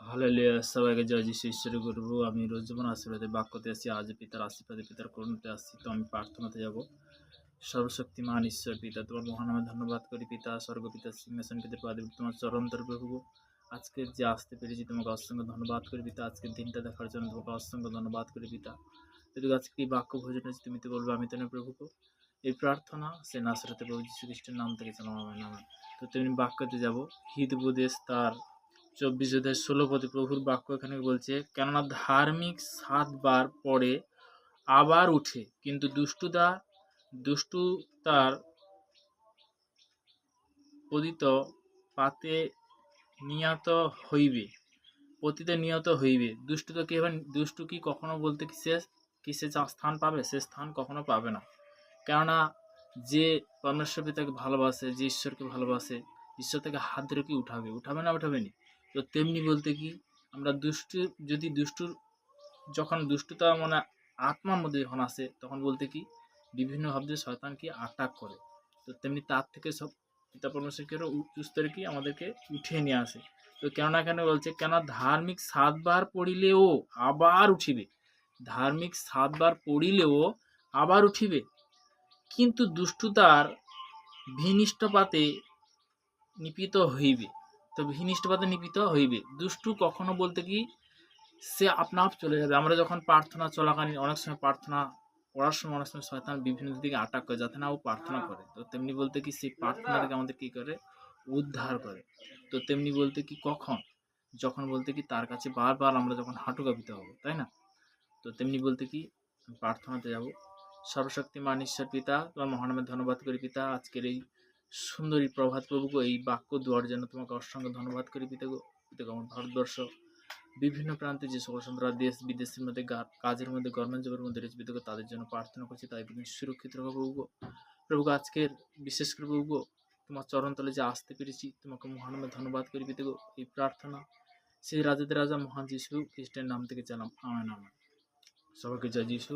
Hallelujah! সবাইকে জয় যিশু ঈশ্বরের করব। আমি রোজজীবন আশীর্বাদের বাক্যতে আছি। আজ পিতার আশীর্বাদে পিতার করুণাতে আসছি। তো আমি প্রার্থনাতে যাব। সর্বশক্তিমান ঈশ্বর পিতা, তোমার মহানামে ধন্যবাদ করি পিতা, স্বর্গপিতা সিংহাসন পিতার পাদে তোমার চরণ ধরে প্রভু। আজকের যে আসতে পেরেছি তোমাকে অসংখ্য ধন্যবাদ করি পিতা। আজকের দিনটা দেখার জন্য তোমাকে অসংখ্য ধন্যবাদ করি পিতা। যদি আজকে এই বাক্য ভোজন হয়েছে তুমি তো বলবে আমি তো না প্রভু। এই প্রার্থনা সে নাসরাতে প্রভু যীশু খ্রিস্টের নাম থেকে জানাবো আমার নামে। তো তেমনি বাক্যতে যাব। হিতবোদেশ তার 24 অধ্যায় 16 পদে প্রভুর বাক্য এখানে বলছে, কেননা ধার্মিক 7 বার পরে আবার উঠে, কিন্তু দুষ্টু তার পতিত পাতে নিহত হইবে। পতিতে নিহত হইবে। দুষ্টু তো কি হবে? দুষ্টু কি কখনো বলতে কি সে স্থান পাবে? সে স্থান কখনো পাবে না। কেননা যে পরমেশ্বর পিতাকে ভালোবাসে, যে ঈশ্বরকে ভালোবাসে, ঈশ্বর তাকে হাত ধরে কি উঠাবে না উঠাবেনি? তো তেমনি বলতে কি আমরা যখন দুষ্টতা মানে আত্মার মধ্যে যখন আসে তখন বলতে কি বিভিন্ন ভাবে শয়তান কি আটাক করে। তো তেমনি তার থেকে সব পিতা পরমেশ্বরকে উচ্চ স্তরে কি আমাদেরকে উঠিয়ে নিয়ে আসে। তো কেননা কেন বলছে, কেন ধার্মিক 7 বার পড়িলেও আবার উঠিবে। ধার্মিক 7 বার পড়িলেও আবার উঠিবে, কিন্তু দুষ্টতার ভিনিষ্টপাতে নিপীড়িত হইবে। তো ভিনিষ্টপাতে নিপীড়িত হইবে। দুষ্টু কখনো বলতে কি সে আপনা আপ চলে যাবে। আমরা যখন প্রার্থনা চলাকালীন অনেক সময় প্রার্থনা করার সময় অনেক সময় শয়তান বিভিন্ন দিকে আটাক করে যাতে না ও প্রার্থনা করে। তো তেমনি বলতে কি সেই প্রার্থনা থেকে আমাদের কি করে? উদ্ধার করে। তো তেমনি বলতে কি কখন? যখন বলতে কি তার কাছে বারবার আমরা যখন হাঁটু কাঁপিতে হবো, তাই না? তো তেমনি বলতে কি প্রার্থনাতে যাব। সর্বশক্তিমান ঈশ্বর পিতা, তোমার মহানামে ধন্যবাদ করি পিতা। আজকের এই সুন্দরী প্রভাত প্রভুকে এই বাক্য দেওয়ার জন্য তোমাকে অসংখ্য ধন্যবাদ করি পিতা গো। পিতা গো, আমার ভারতবর্ষ বিভিন্ন প্রান্তে যে সকল সন্তানরা দেশ বিদেশের মধ্যে কাজের মধ্যে গভর্নমেন্ট জবের মধ্যে রয়েছে পিতা গো, তাদের জন্য প্রার্থনা করছি তাই তুমি সুরক্ষিত রাখো প্রভু গো। প্রভু গো, আজকের বিশেষ করে প্রভু গো তোমার চরণতলে যে আসতে পেরেছি তোমাকে মহানামে ধন্যবাদ করি পিতা গো। এই প্রার্থনা সেই রাজাদের রাজা মহান যিশু খ্রিস্টের নাম থেকে জানাম, আমেন আমেন। সবাইকে জয় যিশু।